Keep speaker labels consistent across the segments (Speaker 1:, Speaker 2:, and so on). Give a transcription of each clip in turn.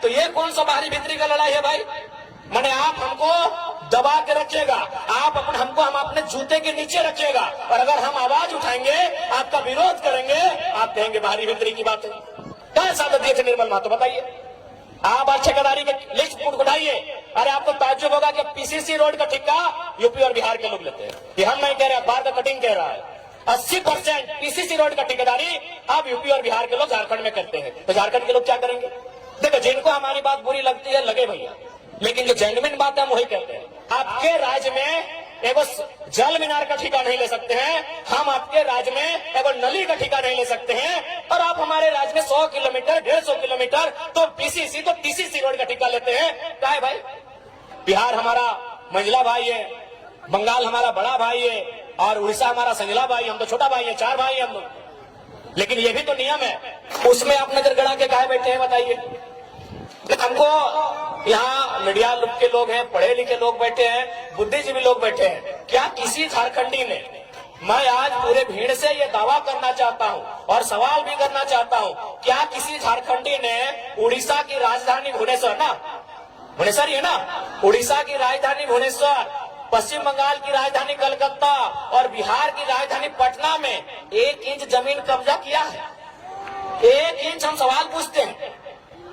Speaker 1: तो ये कौन सा बाहरी भीतरी का लड़ाई है भाई? माने आप हमको दबा के रखिएगा, आप हमको हम अपने जूते के नीचे रखिएगा, और अगर हम आवाज उठाएंगे, आपका विरोध करेंगे, आप कहेंगे बाहरी भीतरी की बात है। क्या साबित दिए थे निर्मल महतो, बताइए। आप ठेकेदारी के लिस्ट उठाइए, अरे आपको ताज्जुब होगा कि पीसीसी रोड का ठेका यूपी और बिहार के लोग लेते हैं। ये हम नहीं कह रहे, अखबार का कटिंग कह रहा है। 80% पीसीसी रोड का ठेकेदारी अब यूपी और बिहार के लोग झारखंड में करते हैं। तो झारखंड के लोग क्या करेंगे? देखो, जिनको हमारी बात बुरी लगती है लगे भैया, लेकिन जो जेन्युइन बात है हम वही कहते हैं। आपके राज्य में एगो जल मीनार का ठेका नहीं ले सकते हैं, हम आपके राज्य में एगो नली का ठेका नहीं ले सकते हैं, और आप हमारे राज्य में 100 किलोमीटर 150 किलोमीटर तो पीसीसी तो टीसीसी रोड का ठेका लेते हैं। क्या है भाई? बिहार हमारा मंझला भाई है, बंगाल हमारा बड़ा भाई है, और उड़ीसा हमारा संझला भाई, हम तो छोटा भाई है, 4 भाई हम लोग। लेकिन ये भी तो नियम है, उसमें आप नजर गड़ा के काहे बैठे हैं बताइए? हमको यहाँ मीडिया के लोग हैं, पढ़े लिखे लोग बैठे हैं, बुद्धिजीवी लोग बैठे हैं, क्या किसी झारखंडी ने, मैं आज पूरे भीड़ से ये दावा करना चाहता हूँ और सवाल भी करना चाहता हूँ, क्या किसी झारखंडी ने उड़ीसा की राजधानी भुवनेश्वर भुवनेश्वर है ना, उड़ीसा की राजधानी भुवनेश्वर, पश्चिम बंगाल की राजधानी कलकत्ता और बिहार की राजधानी पटना में 1 इंच जमीन कब्जा किया है? 1 इंच हम सवाल पूछते हैं।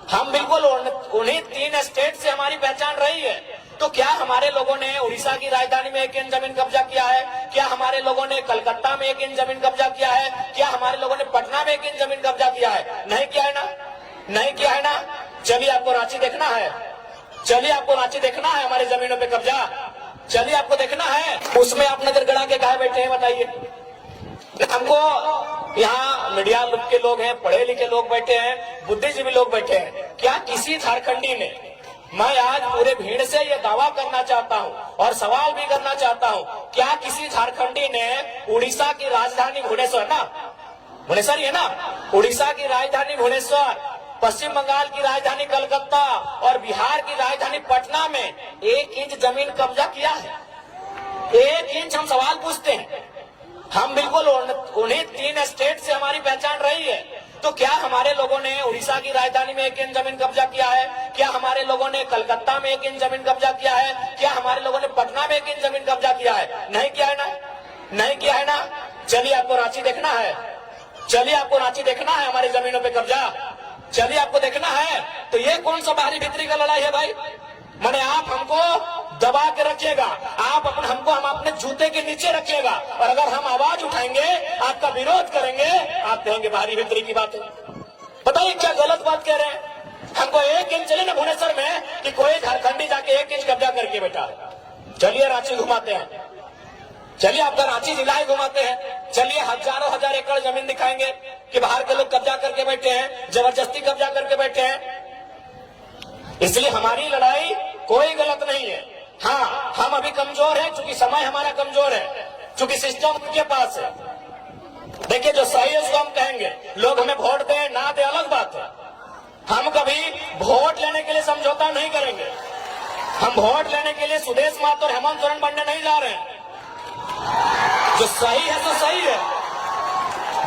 Speaker 1: हम बिल्कुल उन्हीं 3 स्टेट से हमारी पहचान रही है, तो क्या हमारे लोगों ने उड़ीसा की राजधानी में 1 इंच जमीन कब्जा किया है? क्या हमारे लोगों ने कलकत्ता में 1 इंच जमीन कब्जा किया है? क्या हमारे लोगों ने पटना में 1 इंच जमीन कब्जा किया है? नहीं किया है ना, नहीं किया है ना। चलिए आपको रांची देखना है, चलिए आपको रांची देखना है, हमारी जमीनों पे कब्जा, चलिए आपको देखना है, उसमें आप नजर गड़ा के काहे बैठे हैं बताइए? हमको यहाँ मीडिया के लोग हैं, पढ़े लिखे लोग बैठे हैं, बुद्धिजीवी लोग बैठे हैं, क्या किसी झारखंडी ने, मैं आज पूरे भीड़ से ये दावा करना चाहता हूँ और सवाल भी करना चाहता हूँ, क्या किसी झारखंडी ने उड़ीसा की राजधानी भुवनेश्वर है ना, उड़ीसा की राजधानी भुवनेश्वर, पश्चिम बंगाल की राजधानी कलकत्ता और बिहार की राजधानी पटना में 1 इंच जमीन कब्जा किया है? 1 इंच हम सवाल पूछते हैं। हम बिल्कुल उन्हीं 3 स्टेट से हमारी पहचान रही है, तो क्या हमारे लोगों ने उड़ीसा की राजधानी में 1 इंच जमीन कब्जा किया है? क्या हमारे लोगों ने कलकत्ता में 1 इंच जमीन कब्जा किया है? क्या हमारे लोगों ने पटना में 1 इंच जमीन कब्जा किया है? नहीं किया है ना, नहीं किया है ना। चलिए आपको रांची देखना है, चलिए आपको रांची देखना है, हमारी जमीनों पे कब्जा, चलिए आपको देखना है। तो ये कौन सा बाहरी भीतरी का लड़ाई है भाई? माने आप हमको दबा के रखिएगा, आप हमको हम अपने जूते के नीचे रखिएगा, और अगर हम आवाज उठाएंगे, आपका विरोध करेंगे, आप कहेंगे बाहरी भीतरी की बात है। बताइए क्या गलत बात कह रहे हैं? हमको 1 इंच चले ना भुवनेश्वर में कि कोई झारखंडी जाके 1 इंच कब्जा करके बैठा है। चलिए रांची घुमाते हैं, चलिए आपका रांची जिला ही घुमाते हैं, चलिए हजारों हजार एकड़ जमीन दिखाएंगे कि बाहर के लोग कब्जा करके बैठे हैं, जबरदस्ती कब्जा करके बैठे हैं। इसलिए हमारी लड़ाई कोई गलत नहीं है। हाँ, हम अभी कमजोर हैं, चूंकि समय हमारा कमजोर है, चूंकि सिस्टम उनके पास है। देखिए, जो सही है उसको हम कहेंगे, लोग हमें वोट दें ना दे अलग बात है, हम कभी वोट लेने के लिए समझौता नहीं करेंगे। हम वोट लेने के लिए सुदेश महतो और हेमंत सोरेन बनने नहीं जा रहे हैं। जो सही है तो सही है,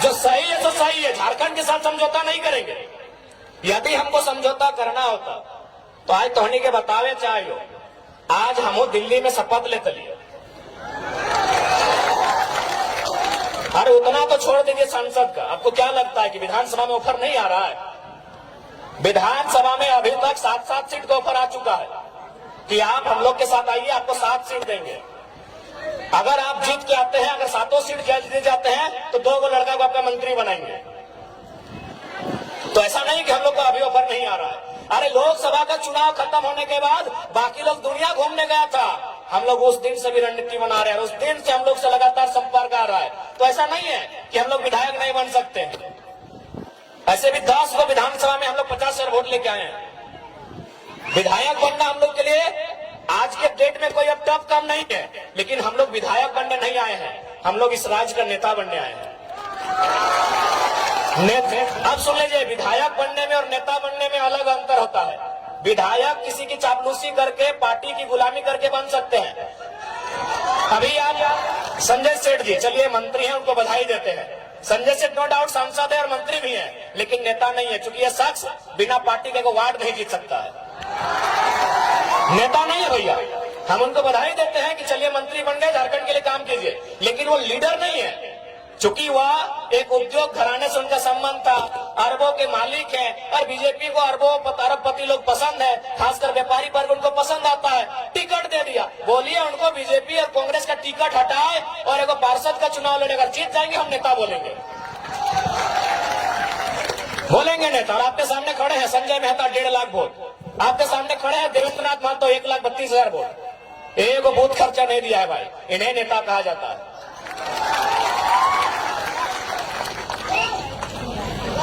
Speaker 1: जो सही है तो सही है, झारखंड के साथ समझौता नहीं करेंगे। यदि हमको समझौता करना होता तो आज तोहनी के बतावे चाहिए, आज हम दिल्ली में शपथ लेते लिए। अरे उतना तो छोड़ दीजिए संसद का, आपको क्या लगता है कि विधानसभा में ऑफर नहीं आ रहा है? विधानसभा में अभी तक 7-7 सीट का ऑफर आ चुका है कि आप हम लोग के साथ आइए, आपको 7 सीट देंगे। अगर आप जीत के आते हैं, अगर 7 सीट जीत जाते हैं तो 2 लड़का को आपका मंत्री बनाएंगे। तो ऐसा नहीं कि हम लोग को अभी ऑफर नहीं आ रहा है। अरे लोकसभा का चुनाव खत्म होने के बाद बाकी लोग दुनिया घूमने गया था, हम लोग उस दिन से भी रणनीति बना रहे हैं, उस दिन से हम लोग से लगातार संपर्क आ रहा है। तो ऐसा नहीं है कि हम लोग विधायक नहीं बन सकते हैं। ऐसे भी 10 को विधानसभा में हम लोग 50 वोट लेके आए हैं। विधायक बनना हम लोग के लिए आज के डेट में कोई अब टफ काम नहीं है, लेकिन हम लोग विधायक बनने नहीं आए हैं, हम लोग इस राज्य का नेता बनने आए हैं। अब सुन लीजिए, विधायक बनने में और नेता बनने में अलग अंतर होता है। विधायक किसी की चापलूसी करके, पार्टी की गुलामी करके बन सकते हैं। अभी आप संजय सेठ जी, चलिए मंत्री हैं, उनको बधाई देते हैं। संजय सेठ नो डाउट सांसद है और मंत्री भी है, लेकिन नेता नहीं है, क्योंकि यह शख्स बिना पार्टी के वार्ड नहीं जीत सकता है। नेता नहीं है भैया। हम उनको बधाई देते हैं कि चलिए मंत्री बन गए, झारखंड के लिए काम कीजिए, लेकिन वो लीडर नहीं है। चूंकि वह एक उद्योग घराने से उनका संबंध था, अरबों के मालिक हैं, और बीजेपी को अरबपति लोग पसंद है, खासकर व्यापारी वर्ग उनको पसंद आता है, टिकट दे दिया। बोलिए उनको बीजेपी और कांग्रेस का टिकट हटाए और एक पार्षद का चुनाव लड़े, अगर जीत जाएंगे हम नेता बोलेंगे नेता। और आपके सामने खड़े हैं संजय मेहता 1.5 लाख वोट, आपके सामने खड़े हैं देवेंद्र नाथ महतो 1,32,000 वोट। एक बूथ खर्चा नहीं दिया है भाई, इन्हें नेता कहा जाता है।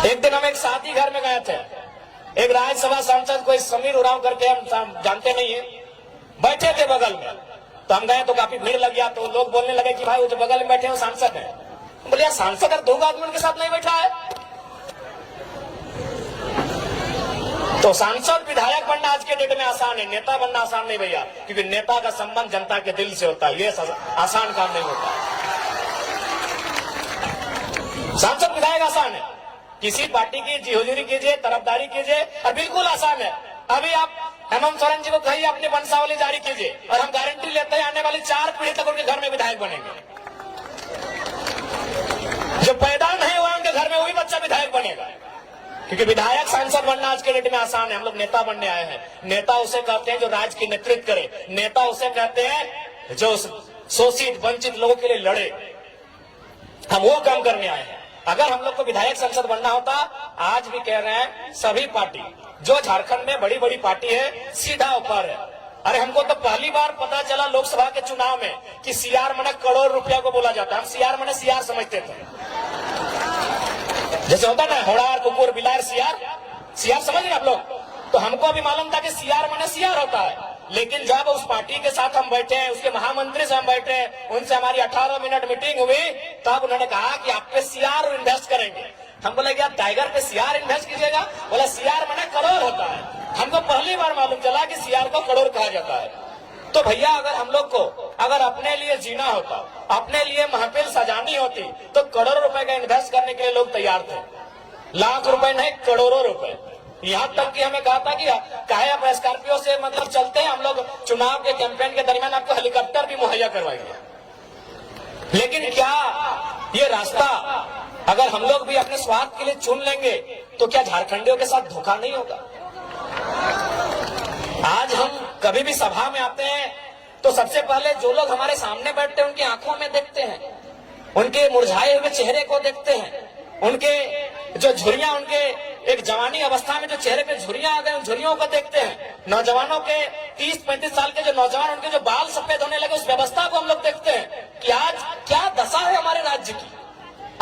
Speaker 1: एक दिन हम एक शादी घर में गए थे, एक राज्यसभा सांसद कोई समीर उरांव करके, हम जानते नहीं है, बैठे थे बगल में। तो हम गए तो काफी भीड़ लग गया, तो लोग बोलने लगे कि भाई वो जो बगल में बैठे हैं वो सांसद है। बोले यार सांसद और 2 आदमी उनके साथ नहीं बैठा है। तो सांसद विधायक बनना आज के डेट में आसान है, नेता बनना आसान नहीं भैया, क्योंकि नेता का संबंध जनता के दिल से होता है, ये आसान काम नहीं होता। सांसद विधायक आसान है, किसी पार्टी की जी हुजूरी कीजिए, तरफदारी कीजिए, और बिल्कुल आसान है। अभी आप हेमंत सोरेन जी को कहिए अपनी वंशावली जारी कीजिए, और हम गारंटी लेते हैं आने वाली 4 पीढ़ी तक उनके घर में विधायक बनेंगे। जो पैदा नहीं हुआ उनके घर में वही बच्चा विधायक बनेगा, क्योंकि विधायक सांसद बनना आज के डेट में आसान है। हम लोग नेता बनने आए हैं। नेता उसे कहते हैं जो राज्य की नेतृत्व करे, नेता उसे कहते हैं जो शोषित वंचित लोगों के लिए लड़े। हम वो काम करने आए हैं। अगर हम लोग को विधायक संसद बनना होता, आज भी कह रहे हैं सभी पार्टी जो झारखंड में बड़ी बड़ी पार्टी है सीधा ऊपर है। अरे हमको तो पहली बार पता चला लोकसभा के चुनाव में कि सीआर मने करोड़ रुपया को बोला जाता है। हम सीआर मने सीआर समझते थे, जैसे होता ना होड़ार कुकुर बिलार सीआर समझ रहे आप लोग। तो हमको अभी मालूम था कि सीआर मने सीआर होता है, लेकिन जब उस पार्टी के साथ हम बैठे हैं, उसके महामंत्री से हम बैठे हैं, उनसे हमारी 18 मिनट मीटिंग हुई, तब उन्होंने कहा कि आप पे सीआर इन्वेस्ट करेंगे। हम बोले क्या टाइगर पे सीआर इन्वेस्ट कीजिएगा? बोला सीआर मने करोड़ होता है। हमको पहली बार मालूम चला कि सीआर को करोड़ कहा जाता है। तो भैया अगर हम लोग को अगर अपने लिए जीना होता, अपने लिए महफिल सजानी होती, तो करोड़ रुपए का इन्वेस्ट करने के लिए लोग तैयार थे। लाख रुपए नहीं, करोड़ों रुपए। यहाँ तक कि हमें कहा था कि काहे आप स्कॉर्पियो से मतलब चलते हैं, हम लोग चुनाव के कैंपेन के दरमियान आपको हेलीकॉप्टर भी मुहैया करवाएंगे। लेकिन क्या ये रास्ता अगर हम लोग भी अपने स्वार्थ के लिए चुन लेंगे, तो क्या झारखंडियों के साथ धोखा नहीं होगा? आज हम कभी भी सभा में आते हैं तो सबसे पहले जो लोग हमारे सामने बैठते हैं उनकी आंखों में देखते हैं, उनके मुरझाए हुए चेहरे को देखते हैं, उनके जो झुर्रियां, उनके एक जवानी अवस्था में जो चेहरे पे झुर्रियां आ गए उन झुर्रियों को देखते हैं। नौजवानों के 30-35 साल के जो नौजवान, उनके जो बाल सफेद होने लगे, उस व्यवस्था को हम लोग देखते हैं कि आज क्या दशा है हमारे राज्य की,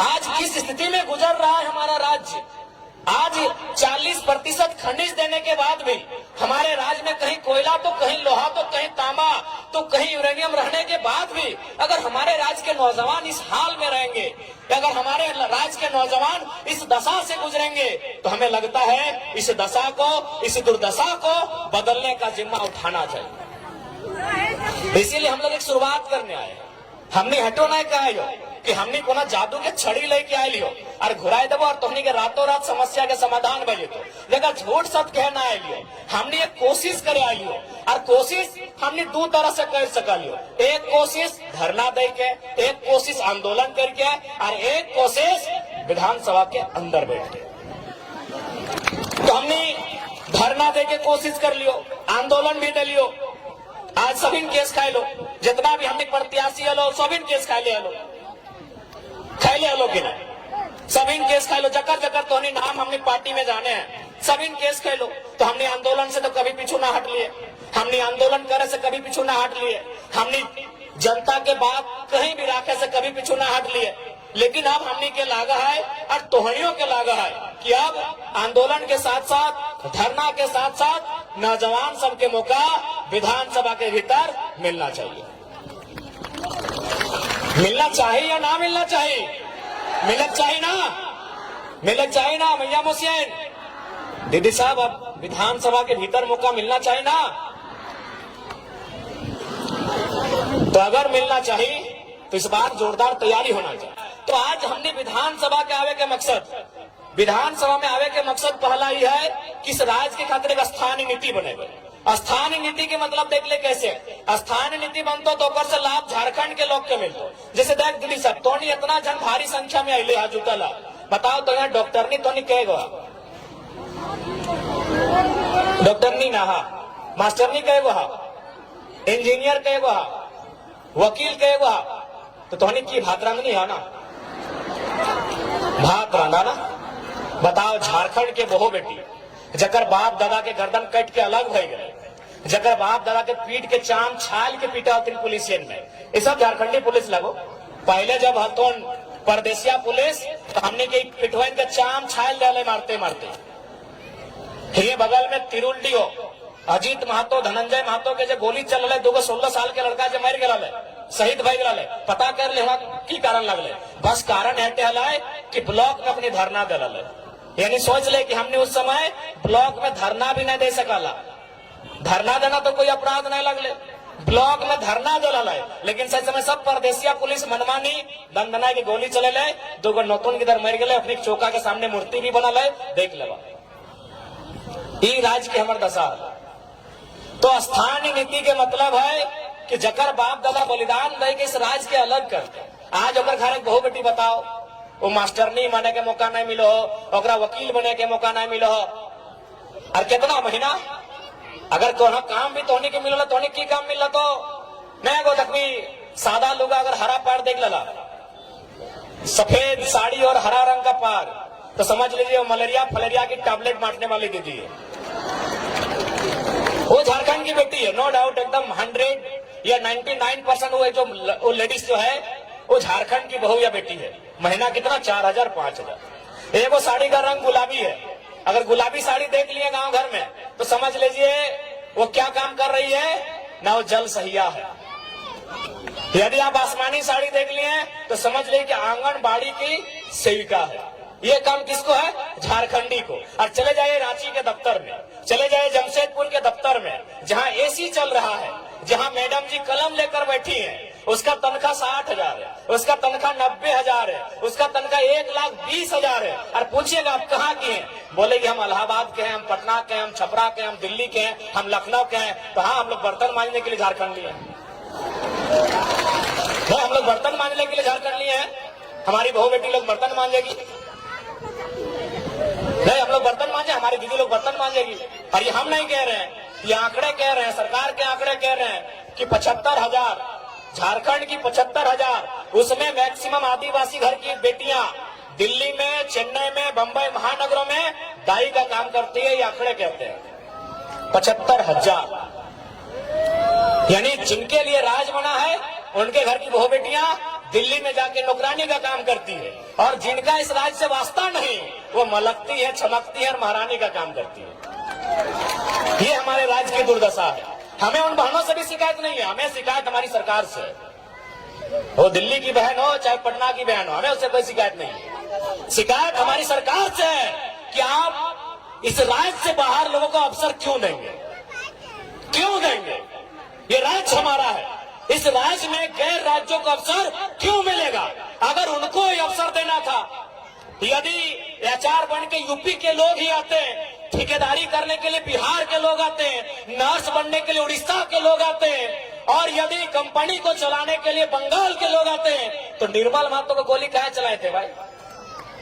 Speaker 1: आज किस स्थिति में गुजर रहा है हमारा राज्य। आज 40% खनिज देने के बाद भी हमारे राज्य में कहीं कोयला तो कहीं लोहा तो कहीं तांबा तो कहीं यूरेनियम रहने के बाद भी अगर हमारे राज्य के नौजवान इस हाल में रहेंगे, अगर हमारे राज्य के नौजवान इस दशा से गुजरेंगे, तो हमें लगता है इस दशा को, इस दुर्दशा को बदलने का जिम्मा उठाना चाहिए। इसीलिए हम लोग एक शुरुआत करने आए। हमने हटो नहीं कहा कि हमने कोना जादू के छड़ी लेके आए लियो और घुराए देवो और तोहनी के रातों रात समस्या के समाधान बजे तो लेकिन झूठ सब कहना आए लियो। हमने एक कोशिश करे आई लियो, और कोशिश हमने 2 तरह से कर सका लियो। एक कोशिश धरना दे के, एक कोशिश आंदोलन करके, और एक कोशिश विधानसभा के अंदर बैठ के। तो हमने धरना दे के कोशिश कर लियो, आंदोलन भी दे लियो। आज सभी केस खाए लो, जितना भी हमने प्रत्याशी हलो सभी केस खाए ले हलो, खाए ले हलो कि ना, सभी केस खाए लो। जकर जकर तो नाम हमने पार्टी में जाने हैं, सभी केस खाए लो। तो हमने आंदोलन से तो कभी पीछू ना हट लिए, हमने आंदोलन करे से कभी पीछू ना हट लिए, हमने जनता के बात कहीं भी राखे से कभी पीछू ना हट लिए। लेकिन अब हमने के लागा है और तोहनियों के लागा है कि अब आंदोलन के साथ साथ, धरना के साथ साथ नौजवान सबके मौका विधानसभा के भीतर मिलना चाहिए। मिलना चाहिए या ना मिलना चाहिए? मिलना चाहिए ना, मिलना चाहिए ना मैया मुहसिन दीदी साहब, अब विधानसभा के भीतर मौका मिलना चाहिए ना। तो अगर मिलना चाहिए तो इस बार जोरदार तैयारी होना चाहिए। तो आज हमने विधानसभा के आवे के मकसद, विधानसभा में आवे के मकसद पहला ही है कि इस राज्य के खातिर एक स्थानीय नीति बनेगा। स्थानीय नीति के मतलब देख ले कैसे स्थानीय नीति बनतो तो ओकर से लाभ झारखंड के लोग के मिलतो। जैसे देख दिल्ली सब तो नहीं इतना जन भारी संख्या में आइले आज जुटल, बताओ तो यहाँ डॉक्टर नहीं तो नहीं कहेगा, डॉक्टर नहीं ना, मास्टर नहीं कहेगा, इंजीनियर कहेगा, वकील कहेगा, तो तोहनी की भात रांधनी है ना, भात रांधा ना। बताओ झारखंड के बहु बेटी जकर बाप दादा के गर्दन कट के अलग भय गए, जकर बाप दादा के पीठ के चाम छाल के पीटा होती पुलिसियन में, ये सब झारखंडी पुलिस लगो। पहले जब हतोन परदेसिया पुलिस तो हमने के पिटवाइन का चाम छाल डाले मारते मारते। ये बगल में तिरुल्डी हो अजीत महतो धनंजय महतो के जो गोली चल रहे 216 साल के लड़का जो मर गया शहीद भई गया, पता कर ले की कारण लगले, बस कारण हटे हलाए कि ब्लॉक में अपनी धरना दल, यानी सोच ले कि हमने उस समय ब्लॉक में धरना भी नहीं दे सकाला। धरना देना तो कोई अपराध नहीं लगले, ब्लॉक में धरना दल है, लेकिन सही समय सब परदेसिया पुलिस मनमानी दंदना की गोली चले ले, 2 नौतुन किधर मर गए, अपनी चौका के सामने मूर्ति भी बनल है, देख ले ई राज्य के हमारे दशा। तो स्थानीय नीति के मतलब है कि जकर बाप दादा बलिदान दे के इस राज्य के अलग करते। आज अगर घर एक बहु बेटी बताओ, वो मास्टर नहीं बने के मौका नहीं मिलो, ओकरा वकील बने के मौका नहीं मिलो, और कितना महीना अगर कोनो काम भी तोहनी के मिलो तोहनी की काम मिल तो नहीं गो तकमी सादा लोग अगर हरा पार देख लला, सफेद साड़ी और हरा रंग का पार, तो समझ लीजिए मलेरिया फलेरिया की टैबलेट बांटने वाली दीदी है। वो झारखंड की बेटी है, नो डाउट, एकदम 100 या 99% वो लेडीज जो है वो झारखंड की बहू या बेटी है। महीना कितना 4000 5000। एक वो साड़ी का रंग गुलाबी है, अगर गुलाबी साड़ी देख लिए गांव घर में तो समझ लीजिए वो क्या काम कर रही है ना, वो जल सहिया है। यदि आप आसमानी साड़ी देख लिए तो समझ लीजिए कि आंगनबाड़ी की सेविका है। ये काम किसको है? झारखंडी को। और चले जाइए रांची के दफ्तर में, चले जाइए जमशेदपुर के दफ्तर में, जहां एसी चल रहा है, जहां मैडम जी कलम लेकर बैठी हैं, उसका तनख्वाह 60,000 है, उसका तनख्वाह 90,000 है, उसका तनख्वाह 1,20,000 है। और पूछिएगा आप कहाँ के हैं, बोलेगी हम इलाहाबाद के हैं, हम पटना के हैं, हम छपरा के हैं, हम दिल्ली के हैं, हम लखनऊ के हैं। तो हाँ, हम लोग बर्तन मांजने के लिए झारखंडी हैं, हम लोग बर्तन मांजने के लिए झारखंडी हैं। हमारी बहू बेटी लोग बर्तन मांजेगी नहीं, हम लोग बर्तन मांजे, हमारी दीदी लोग बर्तन मांजेगी। और ये हम नहीं कह रहे हैं, ये आंकड़े कह रहे हैं, सरकार के आंकड़े कह रहे हैं कि 75,000 झारखंड की 75,000, उसमें मैक्सिमम आदिवासी घर की बेटियां दिल्ली में, चेन्नई में, बंबई महानगरों में दाई का काम करती है। ये आंकड़े कहते हैं 75,000, यानी जिनके लिए राज बना है उनके घर की बहू बेटियां दिल्ली में जाके नौकरानी का काम करती है, और जिनका इस राज्य से वास्ता नहीं वो मलकती है, चमकती है और महारानी का काम करती है। ये हमारे राज्य की दुर्दशा है। हमें उन बहनों से भी शिकायत नहीं है, हमें शिकायत हमारी सरकार से। वो दिल्ली की बहन हो चाहे पटना की बहन हो, हमें उससे कोई शिकायत नहीं है। शिकायत हमारी सरकार से है कि आप इस राज्य से बाहर लोगों को अवसर क्यों देंगे, क्यों देंगे? ये राज्य हमारा है, इस राज्य में गैर राज्यों को अवसर क्यों मिलेगा? अगर उनको ये अवसर देना था, यदि एचआर बन के यूपी के लोग ही आते हैं, ठेकेदारी करने के लिए बिहार के लोग आते हैं, नर्स बनने के लिए उड़ीसा के लोग आते हैं, और यदि कंपनी को चलाने के लिए बंगाल के लोग आते हैं, तो निर्मल महतो को गोली कहाँ चलाए थे भाई?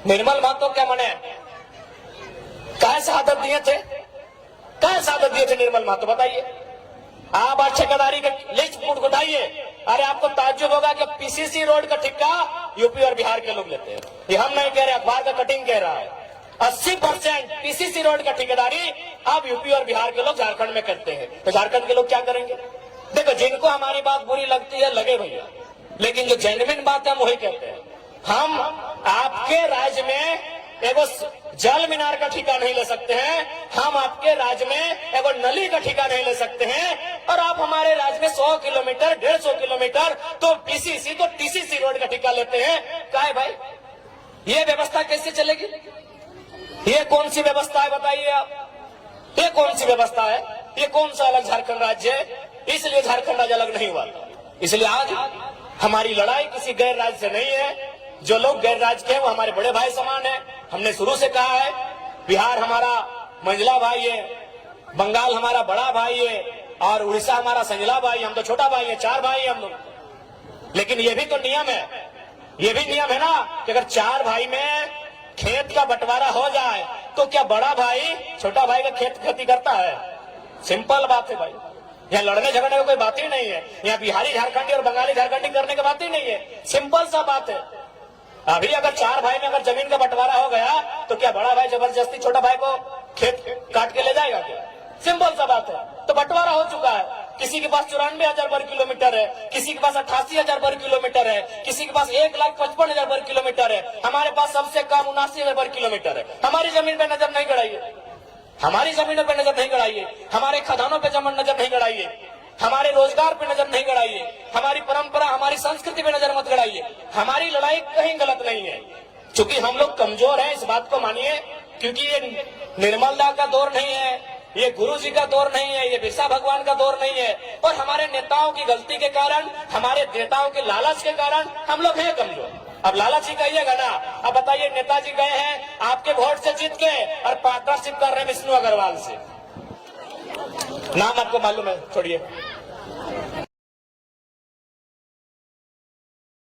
Speaker 1: निर्मल महतो क्या मने कहाँ शहादत दिए थे? कहाँ शहादत दिए थे निर्मल महतो, बताइए आप। ठेकेदारी का लिस्ट उठाइए, अरे आपको ताज्जुब होगा कि पीसीसी रोड का ठेका यूपी और बिहार के लोग लेते हैं। ये हम नहीं कह रहे, अखबार का कटिंग कह रहा है। 80% पीसीसी रोड का ठेकेदारी अब यूपी और बिहार के लोग झारखंड में करते हैं। तो झारखंड के लोग क्या करेंगे? देखो, जिनको हमारी बात बुरी लगती है लगे भैया, लेकिन जो जेन्युइन बात है हम वही कहते हैं। हम आपके राज्य में एगो जल मीनार का ठेका नहीं ले सकते हैं, हम आपके राज्य में एगो नली का ठेका नहीं ले सकते हैं, और आप हमारे राज्य में 100 किलोमीटर 150 किलोमीटर तो पीसीसी तो टीसीसी रोड का ठेका लेते हैं। क्या है भाई, ये व्यवस्था कैसे चलेगी? ये कौन सी व्यवस्था है बताइए आप? ये कौन सी व्यवस्था है? ये कौन सा अलग झारखंड राज्य है? इसलिए झारखंड राज्य अलग नहीं हुआ था। इसलिए आज हमारी लड़ाई किसी गैर राज्य से नहीं है, जो लोग गैर राज्य के हैं वो हमारे बड़े भाई समान है। हमने शुरू से कहा है, बिहार हमारा मंझला भाई है, बंगाल हमारा बड़ा भाई है और उड़ीसा हमारा संजला भाई, हम तो छोटा भाई है, 4 भाई है हम लोग। लेकिन ये भी तो नियम है, ये भी नियम है ना कि अगर 4 भाई में खेत का बंटवारा हो जाए तो क्या बड़ा भाई छोटा भाई का खेत खेती करता है? सिंपल बात है भाई, यहाँ लड़ने झगड़ने की कोई बात ही नहीं है। यहाँ बिहारी झारखंडी और बंगाली झारखंडी करने की बात ही नहीं है, सिंपल सा बात है। अभी अगर 4 भाई में अगर जमीन का बंटवारा हो गया तो क्या बड़ा भाई जबरदस्ती छोटा भाई को खेत काट के ले जाएगा क्या? सिंपल सा बात है। तो बंटवारा हो चुका है, किसी के पास 94,000 वर्ग किलोमीटर है, किसी के पास 88,000 वर्ग किलोमीटर है, किसी के पास 1,55,000 वर्ग किलोमीटर है, हमारे पास सबसे कम 79,000 वर्ग किलोमीटर है। हमारी जमीन पे नजर नहीं गड़ाइए, हमारी जमीनों पे नजर नहीं गड़ाइए, हमारे खदानों पे नजर नहीं गड़ाइए, हमारे रोजगार पे नजर नहीं गड़ाइए, हमारी परंपरा हमारी संस्कृति पे नजर मत गड़ाइए। हमारी लड़ाई कहीं गलत नहीं है, क्योंकि हम लोग कमजोर हैं, इस बात को मानिए। क्योंकि ये निर्मल दा का दौर नहीं है, ये गुरु जी का दौर नहीं है, ये बिरसा भगवान का दौर नहीं है, और हमारे नेताओं की गलती के कारण, हमारे नेताओं के लालच के कारण हम लोग हैं कमजोर। अब लालच ही कहिएगा ना। अब बताइए, नेताजी गए हैं आपके वोट से जीत के और पार्टनरशिप कर रहे हैं विष्णु अग्रवाल से, नाम आपको मालूम है, छोड़िए।